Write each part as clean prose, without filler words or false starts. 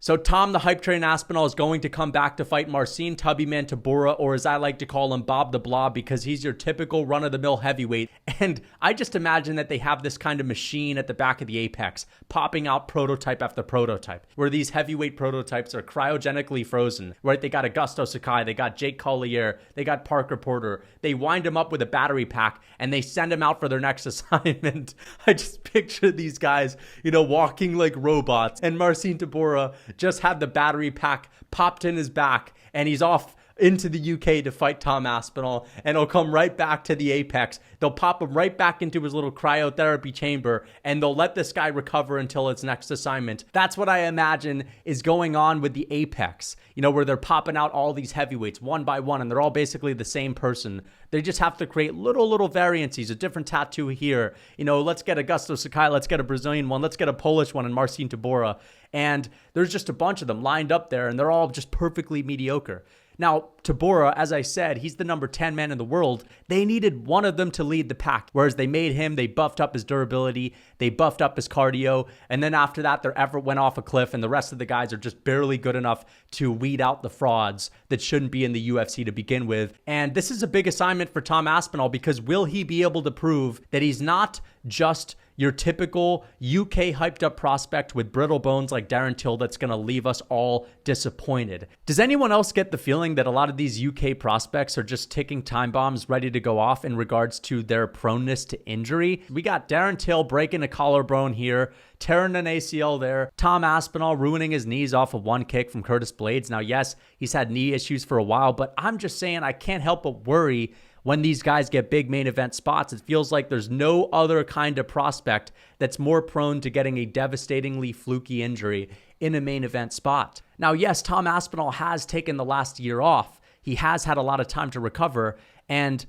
So Tom the Hype Train Aspinall is going to come back to fight Marcin Tybura, or as I like to call him, Bob the Blob, because he's your typical run-of-the-mill heavyweight. And I just imagine that they have this kind of machine at the back of the Apex, popping out prototype after prototype, where these heavyweight prototypes are cryogenically frozen, right? They got Augusto Sakai, they got Jake Collier, they got Parker Porter. They wind him up with a battery pack, and they send him out for their next assignment. I just picture these guys, walking like robots, and Marcin Tybura just had the battery pack popped in his back, and he's off into the UK to fight Tom Aspinall, and he'll come right back to the Apex. They'll pop him right back into his little cryotherapy chamber, and they'll let this guy recover until his next assignment. That's what I imagine is going on with the Apex, where they're popping out all these heavyweights one by one, and they're all basically the same person. They just have to create little variancies, a different tattoo here. Let's get Augusto Sakai, let's get a Brazilian one, let's get a Polish one, and Marcin Tybura. And there's just a bunch of them lined up there, and they're all just perfectly mediocre. Now, Tybura, as I said, he's the number 10 man in the world. They needed one of them to lead the pack, whereas they made him, they buffed up his durability, they buffed up his cardio, and then after that, their effort went off a cliff, and the rest of the guys are just barely good enough to weed out the frauds that shouldn't be in the UFC to begin with. And this is a big assignment for Tom Aspinall, because will he be able to prove that he's not just your typical UK hyped up prospect with brittle bones like Darren Till that's going to leave us all disappointed? Does anyone else get the feeling that a lot of these UK prospects are just ticking time bombs ready to go off in regards to their proneness to injury? We got Darren Till breaking a collarbone here, tearing an ACL there, Tom Aspinall ruining his knees off of one kick from Curtis Blades. Now, yes, he's had knee issues for a while, but I'm just saying I can't help but worry when these guys get big main event spots. It feels like there's no other kind of prospect that's more prone to getting a devastatingly fluky injury in a main event spot. Now, yes, Tom Aspinall has taken the last year off. He has had a lot of time to recover. And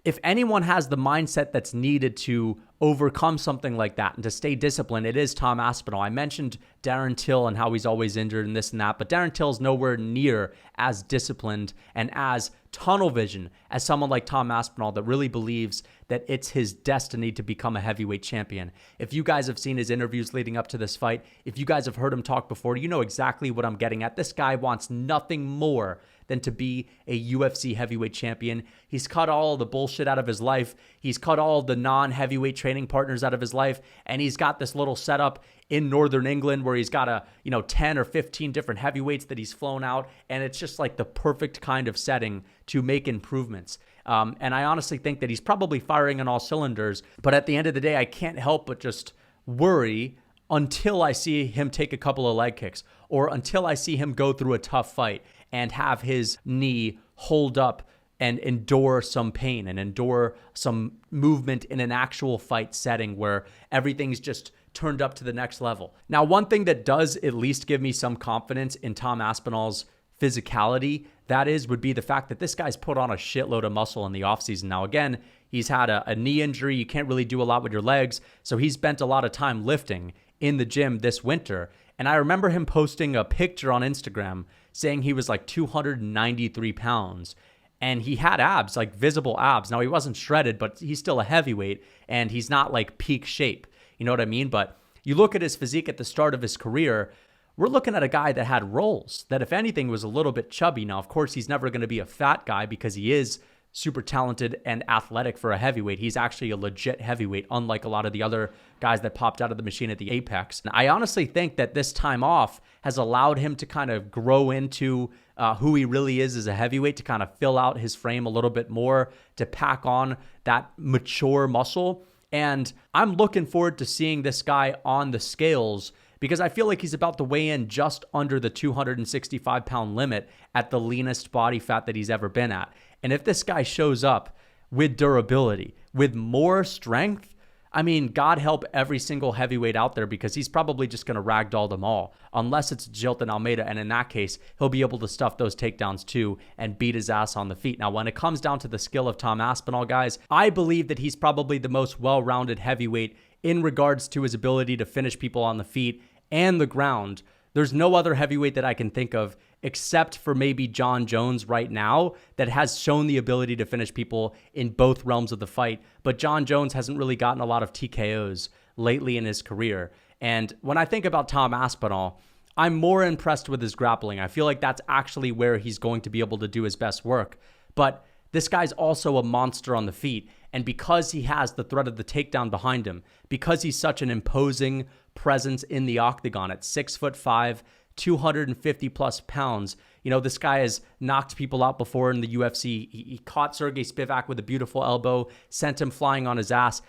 if anyone has the mindset that's needed to overcome something like that and to stay disciplined, it is Tom Aspinall. I mentioned Darren Till and how he's always injured and this and that, but Darren Till's nowhere near as disciplined and as tunnel vision as someone like Tom Aspinall that really believes that it's his destiny to become a heavyweight champion. If you guys have seen his interviews leading up to this fight, if you guys have heard him talk before, you know exactly what I'm getting at. This guy wants nothing more than to be a UFC heavyweight champion. He's cut all the bullshit out of his life. He's cut all the non-heavyweight training partners out of his life. And he's got this little setup in Northern England where he's got 10 or 15 different heavyweights that he's flown out. And it's just like the perfect kind of setting to make improvements. And I honestly think that he's probably firing on all cylinders. But at the end of the day, I can't help but just worry until I see him take a couple of leg kicks, or until I see him go through a tough fight and have his knee hold up and endure some pain and endure some movement in an actual fight setting where everything's just turned up to the next level. Now, one thing that does at least give me some confidence in Tom Aspinall's physicality, would be the fact that this guy's put on a shitload of muscle in the offseason. Now, again, he's had a knee injury. You can't really do a lot with your legs. So he's spent a lot of time lifting in the gym this winter. And I remember him posting a picture on Instagram saying he was like 293 pounds. And he had abs, like visible abs. Now, he wasn't shredded, but he's still a heavyweight. And he's not like peak shape. You know what I mean? But you look at his physique at the start of his career, we're looking at a guy that had rolls, that if anything was a little bit chubby. Now, of course, he's never going to be a fat guy because he is super talented and athletic for a heavyweight. He's actually a legit heavyweight, unlike a lot of the other guys that popped out of the machine at the Apex. And I honestly think that this time off has allowed him to kind of grow into who he really is as a heavyweight, to kind of fill out his frame a little bit more, to pack on that mature muscle. And I'm looking forward to seeing this guy on the scales, because I feel like he's about to weigh in just under the 265-pound limit at the leanest body fat that he's ever been at. And if this guy shows up with durability, with more strength, I mean, God help every single heavyweight out there, because he's probably just going to ragdoll them all, unless it's Jilton Almeida. And in that case, he'll be able to stuff those takedowns too and beat his ass on the feet. Now, when it comes down to the skill of Tom Aspinall, guys, I believe that he's probably the most well-rounded heavyweight in regards to his ability to finish people on the feet and the ground. There's no other heavyweight that I can think of, except for maybe John Jones right now, that has shown the ability to finish people in both realms of the fight. But John Jones hasn't really gotten a lot of TKOs lately in his career. And when I think about Tom Aspinall, I'm more impressed with his grappling. I feel like that's actually where he's going to be able to do his best work. But this guy's also a monster on the feet. And because he has the threat of the takedown behind him, because he's such an imposing presence in the octagon at 6'5", 250 plus pounds, this guy has knocked people out before in the UFC. He caught Sergey Spivak with a beautiful elbow, sent him flying on his ass.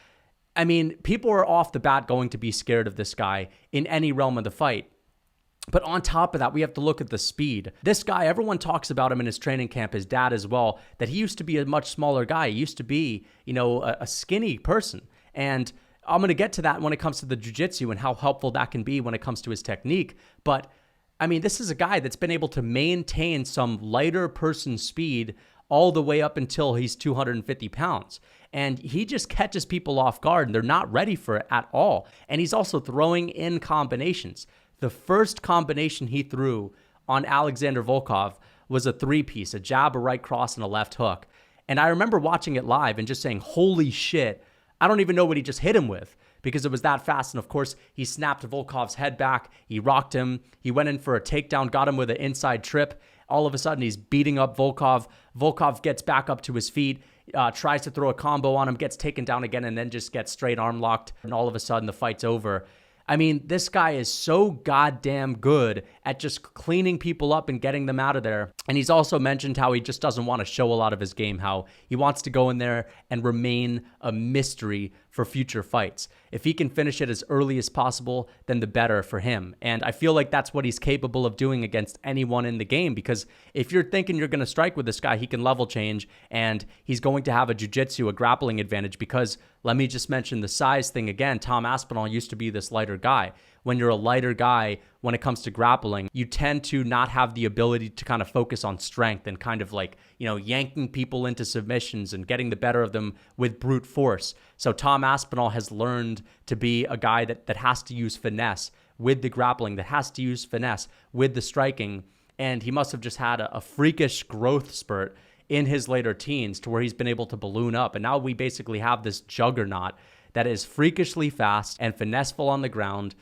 I mean, people are off the bat going to be scared of this guy in any realm of the fight. But on top of that, we have to look at the speed. This guy, everyone talks about him in his training camp, his dad as well, that he used to be a much smaller guy. He used to be, a skinny person. And I'm going to get to that when it comes to the jiu-jitsu and how helpful that can be when it comes to his technique. But I mean, this is a guy that's been able to maintain some lighter person speed all the way up until he's 250 pounds. And he just catches people off guard and they're not ready for it at all. And he's also throwing in combinations. The first combination he threw on Alexander Volkov was a three-piece, a jab, a right cross, and a left hook. And I remember watching it live and just saying, holy shit, I don't even know what he just hit him with, because it was that fast. And of course, he snapped Volkov's head back. He rocked him. He went in for a takedown, got him with an inside trip. All of a sudden, he's beating up Volkov. Volkov gets back up to his feet, tries to throw a combo on him, gets taken down again, and then just gets straight arm locked. And all of a sudden, the fight's over. I mean, this guy is so goddamn good at just cleaning people up and getting them out of there. And he's also mentioned how he just doesn't want to show a lot of his game, how he wants to go in there and remain a mystery for future fights. If he can finish it as early as possible, then the better for him. And I feel like that's what he's capable of doing against anyone in the game, because if you're thinking you're going to strike with this guy, he can level change and he's going to have a jiu-jitsu, a grappling advantage, because let me just mention the size thing again. Tom Aspinall used to be this lighter guy. When you're a lighter guy, when it comes to grappling, you tend to not have the ability to kind of focus on strength and kind of like, yanking people into submissions and getting the better of them with brute force. So Tom Aspinall has learned to be a guy that has to use finesse with the grappling, that has to use finesse with the striking. And he must have just had a freakish growth spurt in his later teens to where he's been able to balloon up. And now we basically have this juggernaut that is freakishly fast and finesseful on the ground.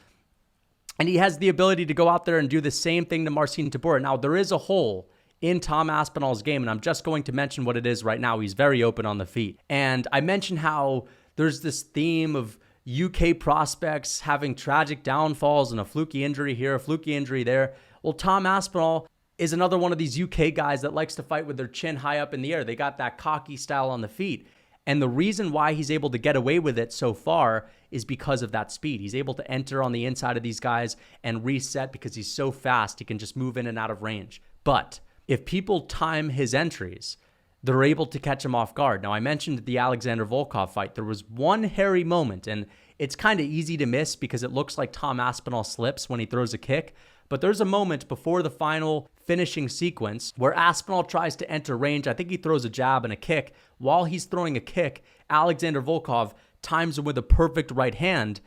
And he has the ability to go out there and do the same thing to Marcin Tybura. Now, there is a hole in Tom Aspinall's game, and I'm just going to mention what it is right now. He's very open on the feet. And I mentioned how there's this theme of UK prospects having tragic downfalls and a fluky injury here, a fluky injury there. Well, Tom Aspinall is another one of these UK guys that likes to fight with their chin high up in the air. They got that cocky style on the feet. And the reason why he's able to get away with it so far is because of that speed. He's able to enter on the inside of these guys and reset because he's so fast. He can just move in and out of range. But if people time his entries, they're able to catch him off guard. Now, I mentioned the Alexander Volkov fight. There was one hairy moment, and it's kind of easy to miss because it looks like Tom Aspinall slips when he throws a kick. But there's a moment before the final finishing sequence where Aspinall tries to enter range. I think he throws a jab and a kick. While he's throwing a kick, Alexander Volkov times him with a perfect right hand,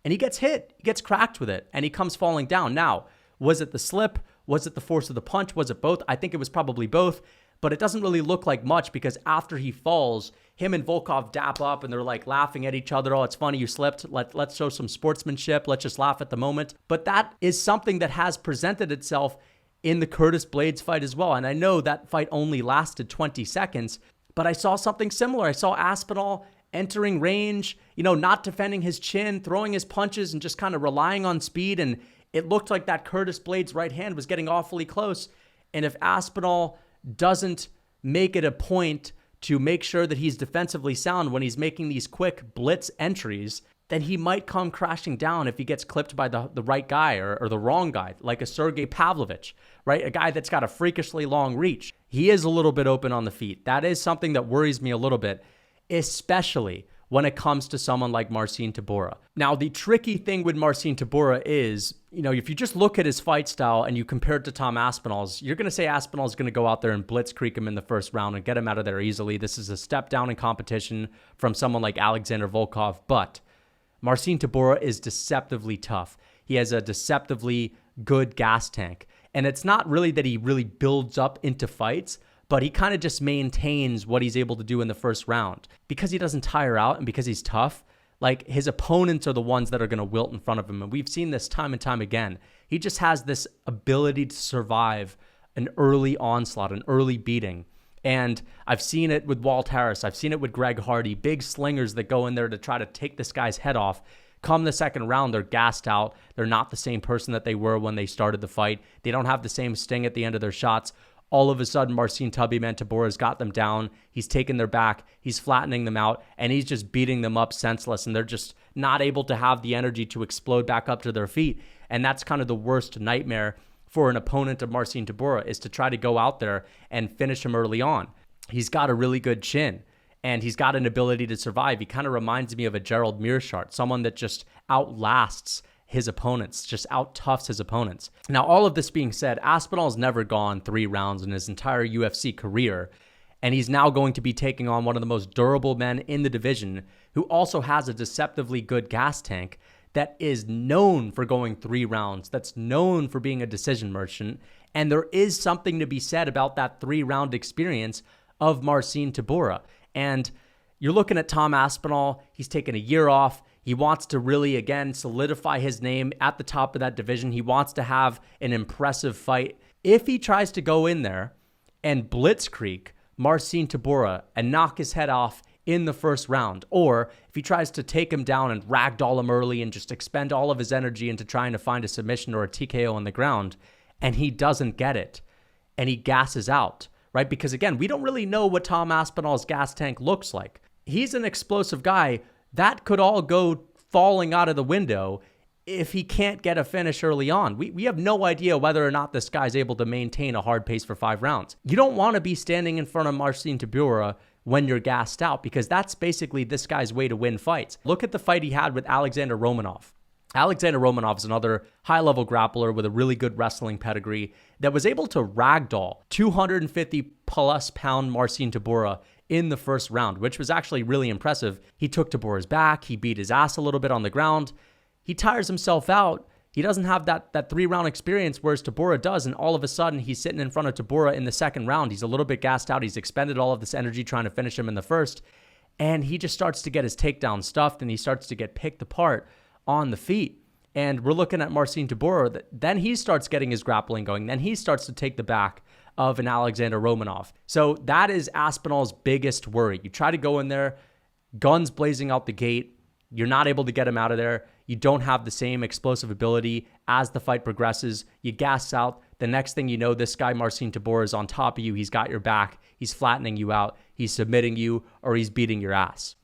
and he gets hit. He gets cracked with it, and he comes falling down. Now, was it the slip? Was it the force of the punch? Was it both? I think it was probably both, but it doesn't really look like much because after he falls, him and Volkov dap up and they're like laughing at each other. Oh, it's funny you slipped. Let's show some sportsmanship. Let's just laugh at the moment. But that is something that has presented itself in the Curtis Blaydes fight as well. And I know that fight only lasted 20 seconds, but I saw something similar. I saw Aspinall entering range, not defending his chin, throwing his punches and just kind of relying on speed. And it looked like that Curtis Blaydes right hand was getting awfully close. And if Aspinall doesn't make it a point to make sure that he's defensively sound when he's making these quick blitz entries, then he might come crashing down if he gets clipped by the right guy or the wrong guy, like a Sergey Pavlovich, right? A guy that's got a freakishly long reach. He is a little bit open on the feet. That is something that worries me a little bit, especially when it comes to someone like Marcin Tybura. Now, the tricky thing with Marcin Tybura is, if you just look at his fight style and you compare it to Tom Aspinall's, you're going to say Aspinall's going to go out there and blitzkrieg him in the first round and get him out of there easily. This is a step down in competition from someone like Alexander Volkov, but Marcin Tybura is deceptively tough. He has a deceptively good gas tank. And it's not really that he really builds up into fights, but he kind of just maintains what he's able to do in the first round. Because he doesn't tire out and because he's tough, like his opponents are the ones that are going to wilt in front of him. And we've seen this time and time again. He just has this ability to survive an early onslaught, an early beating. And I've seen it with Walt Harris. I've seen it with Greg Hardy, big slingers that go in there to try to take this guy's head off. Come the second round, they're gassed out. They're not the same person that they were when they started the fight. They don't have the same sting at the end of their shots. All of a sudden, Marcin Tybura-has got them down. He's taking their back. He's flattening them out, and he's just beating them up senseless, and they're just not able to have the energy to explode back up to their feet. And that's kind of the worst nightmare for an opponent of Marcin Tybura, is to try to go out there and finish him early on. He's got a really good chin, and he's got an ability to survive. He kind of reminds me of a Gerald Meerschaert, someone that just outlasts his opponents, just out-toughs his opponents. Now, all of this being said, Aspinall's never gone 3 rounds in his entire UFC career, and he's now going to be taking on one of the most durable men in the division, who also has a deceptively good gas tank that is known for going 3 rounds, that's known for being a decision merchant, and there is something to be said about that 3-round experience of Marcin Tybura. And you're looking at Tom Aspinall. He's taken a year off. He wants to really, again, solidify his name at the top of that division. He wants to have an impressive fight. If he tries to go in there and blitzkrieg Marcin Tybura and knock his head off in the first round, or if he tries to take him down and ragdoll him early and just expend all of his energy into trying to find a submission or a TKO on the ground, and he doesn't get it, and he gasses out, right? Because again, we don't really know what Tom Aspinall's gas tank looks like. He's an explosive guy. That could all go falling out of the window if he can't get a finish early on. We have no idea whether or not this guy's able to maintain a hard pace for 5 rounds. You don't want to be standing in front of Marcin Tybura when you're gassed out, because that's basically this guy's way to win fights. Look at the fight he had with Alexander Romanov. Alexander Romanov is another high-level grappler with a really good wrestling pedigree that was able to ragdoll 250-plus pound Marcin Tybura in the first round, which was actually really impressive. He took Tybura's back. He beat his ass a little bit on the ground. He tires himself out. He doesn't have that 3-round experience, whereas Tybura does, and all of a sudden, he's sitting in front of Tybura in the second round. He's a little bit gassed out. He's expended all of this energy trying to finish him in the first, and he just starts to get his takedown stuffed, and he starts to get picked apart on the feet. And we're looking at Marcin Tybura. Then he starts getting his grappling going. Then he starts to take the back of an Alexander Romanov. So that is Aspinall's biggest worry. You try to go in there, guns blazing out the gate. You're not able to get him out of there. You don't have the same explosive ability as the fight progresses. You gas out. The next thing you know, this guy, Marcin Tybura, is on top of you. He's got your back. He's flattening you out. He's submitting you, or he's beating your ass.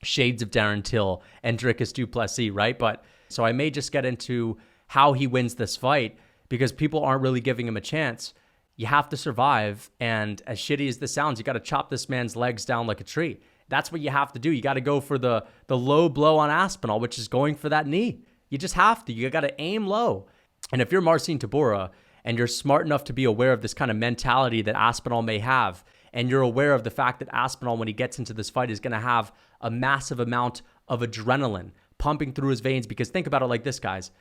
Shades of Darren Till and Dricus du Plessis, right? But so I may just get into how he wins this fight, because people aren't really giving him a chance. You have to survive, and as shitty as this sounds, you got to chop this man's legs down like a tree. That's what you have to do. You got to go for the low blow on Aspinall, which is going for that knee. You just have to. You got to aim low. And if you're Marcin Tybura and you're smart enough to be aware of this kind of mentality that Aspinall may have, and you're aware of the fact that Aspinall, when he gets into this fight, is going to have a massive amount of adrenaline pumping through his veins, because think about it like this, guys.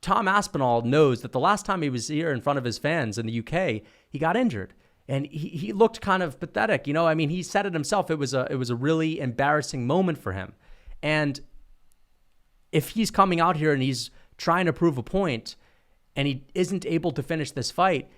Tom Aspinall knows that the last time he was here in front of his fans in the UK, he got injured. And he looked kind of pathetic. You know, I mean, he said it himself. It was a really embarrassing moment for him. And if he's coming out here and he's trying to prove a point and he isn't able to finish this fight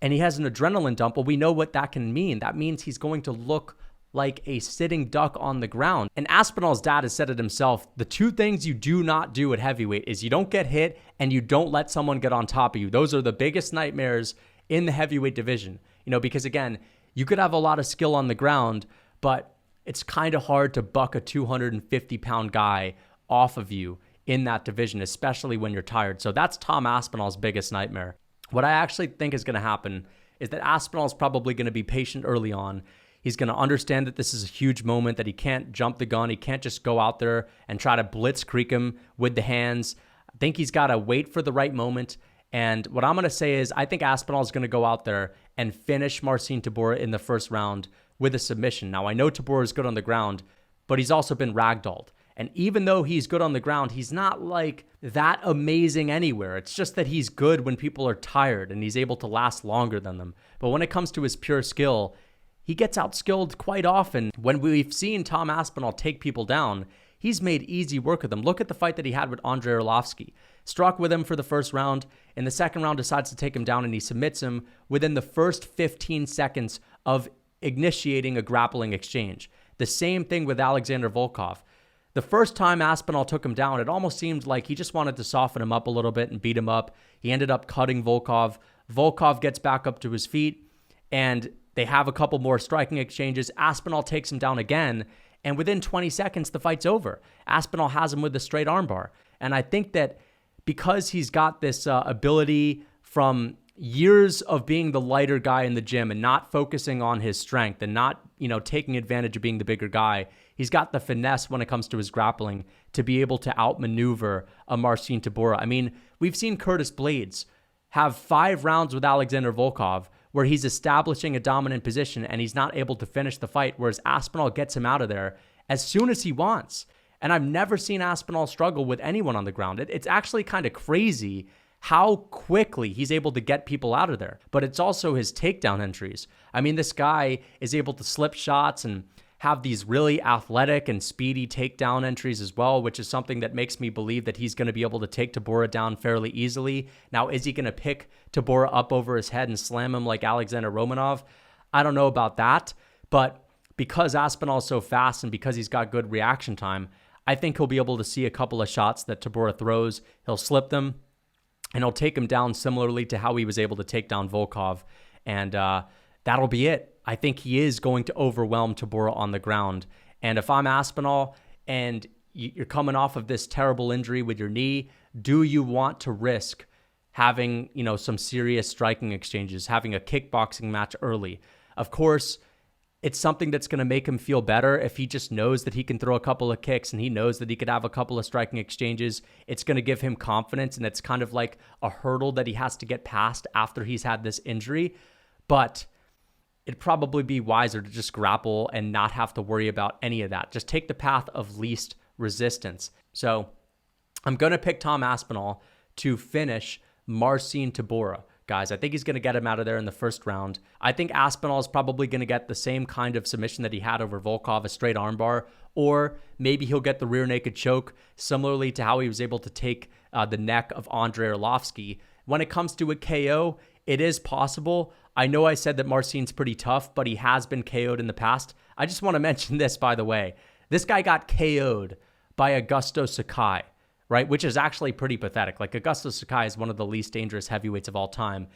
and he has an adrenaline dump, well, we know what that can mean. That means he's going to look like a sitting duck on the ground. And Aspinall's dad has said it himself. The 2 things you do not do at heavyweight is you don't get hit and you don't let someone get on top of you. Those are the biggest nightmares in the heavyweight division. You know, because again, you could have a lot of skill on the ground, but it's kind of hard to buck a 250-pound guy off of you in that division, especially when you're tired. So that's Tom Aspinall's biggest nightmare. What I actually think is going to happen is that Aspinall's probably going to be patient early on. He's going to understand that this is a huge moment, that he can't jump the gun. He can't just go out there and try to blitzkrieg him with the hands. I think he's got to wait for the right moment. And what I'm going to say is I think Aspinall is going to go out there and finish Marcin Tybura in the first round with a submission. Now, I know Tybura is good on the ground, but he's also been ragdolled. And even though he's good on the ground, he's not like that amazing anywhere. It's just that he's good when people are tired and he's able to last longer than them. But when it comes to his pure skill, he gets outskilled quite often. When we've seen Tom Aspinall take people down, he's made easy work of them. Look at the fight that he had with Andrei Arlovski. Struck with him for the first round. In the second round, decides to take him down, and he submits him within the first 15 seconds of initiating a grappling exchange. The same thing with Alexander Volkov. The first time Aspinall took him down, it almost seemed like he just wanted to soften him up a little bit and beat him up. He ended up cutting Volkov. Volkov gets back up to his feet, and they have a couple more striking exchanges. Aspinall takes him down again, and within 20 seconds, the fight's over. Aspinall has him with a straight armbar. And I think that because he's got this ability from years of being the lighter guy in the gym and not focusing on his strength and not, taking advantage of being the bigger guy, he's got the finesse when it comes to his grappling to be able to outmaneuver a Marcin Tybura. I mean, we've seen Curtis Blaydes have 5 rounds with Alexander Volkov where he's establishing a dominant position and he's not able to finish the fight, whereas Aspinall gets him out of there as soon as he wants. And I've never seen Aspinall struggle with anyone on the ground. It's actually kind of crazy how quickly he's able to get people out of there. But it's also his takedown entries. I mean, this guy is able to slip shots and have these really athletic and speedy takedown entries as well, which is something that makes me believe that he's going to be able to take Tybura down fairly easily. Now, is he going to pick Tybura up over his head and slam him like Alexander Romanov? I don't know about that, but because Aspinall is so fast and because he's got good reaction time, I think he'll be able to see a couple of shots that Tybura throws. He'll slip them, and he'll take him down similarly to how he was able to take down Volkov, and that'll be it. I think he is going to overwhelm Tybura on the ground. And if I'm Aspinall and you're coming off of this terrible injury with your knee, do you want to risk having, some serious striking exchanges, having a kickboxing match early? Of course, it's something that's going to make him feel better if he just knows that he can throw a couple of kicks and he knows that he could have a couple of striking exchanges. It's going to give him confidence, and it's kind of like a hurdle that he has to get past after he's had this injury. But it'd probably be wiser to just grapple and not have to worry about any of that. Just take the path of least resistance. So I'm going to pick Tom Aspinall to finish Marcin Tybura. Guys, I think he's going to get him out of there in the first round. I think Aspinall is probably going to get the same kind of submission that he had over Volkov, a straight armbar, or maybe he'll get the rear naked choke, similarly to how he was able to take the neck of Andrei Arlovski. When it comes to a KO, it is possible. I know I said that Marcin's pretty tough, but he has been KO'd in the past. I just want to mention this, by the way. This guy got KO'd by Augusto Sakai, right? Which is actually pretty pathetic. Like, Augusto Sakai is one of the least dangerous heavyweights of all time.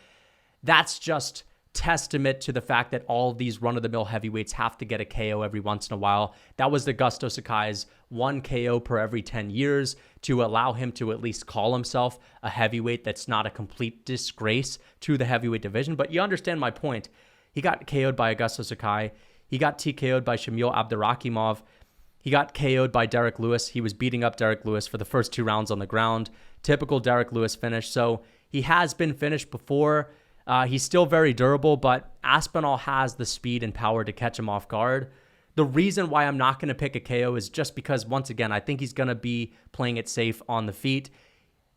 That's just testament to the fact that all of these run-of-the-mill heavyweights have to get a KO every once in a while. That was Augusto Sakai's 1 KO per every 10 years to allow him to at least call himself a heavyweight that's not a complete disgrace to the heavyweight division. But you understand my point. He got KO'd by Augusto Sakai. He got TKO'd by Shamil Abdurakhimov. He got KO'd by Derek Lewis. He was beating up Derek Lewis for the first 2 rounds on the ground. Typical Derek Lewis finish. So he has been finished before. He's still very durable, but Aspinall has the speed and power to catch him off guard. The reason why I'm not going to pick a KO is just because, once again, I think he's going to be playing it safe on the feet.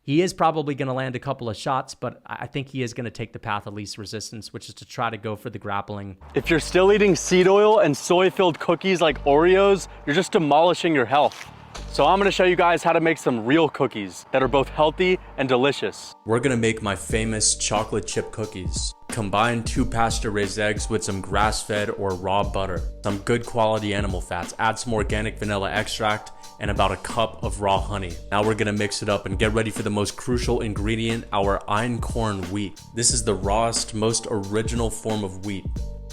He is probably going to land a couple of shots, but I think he is going to take the path of least resistance, which is to try to go for the grappling. If you're still eating seed oil and soy-filled cookies like Oreos, you're just demolishing your health. So I'm gonna show you guys how to make some real cookies that are both healthy and delicious. We're gonna make my famous chocolate chip cookies. Combine 2 pasture-raised eggs with some grass-fed or raw butter, some good quality animal fats, add some organic vanilla extract, and about a cup of raw honey. Now we're gonna mix it up and get ready for the most crucial ingredient, our einkorn wheat. This is the rawest, most original form of wheat.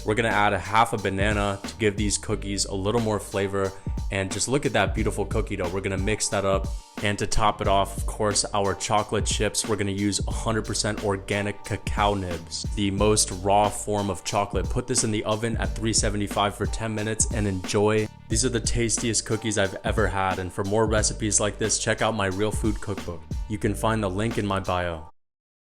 We're gonna add a half a banana to give these cookies a little more flavor, and just look at that beautiful cookie dough. We're gonna mix that up, and to top it off, of course, our chocolate chips. We're gonna use 100% organic cacao nibs, the most raw form of chocolate. Put this in the oven at 375 for 10 minutes and enjoy. These are the tastiest cookies I've ever had, and for more recipes like this, check out my Real Food Cookbook. You can find the link in my bio.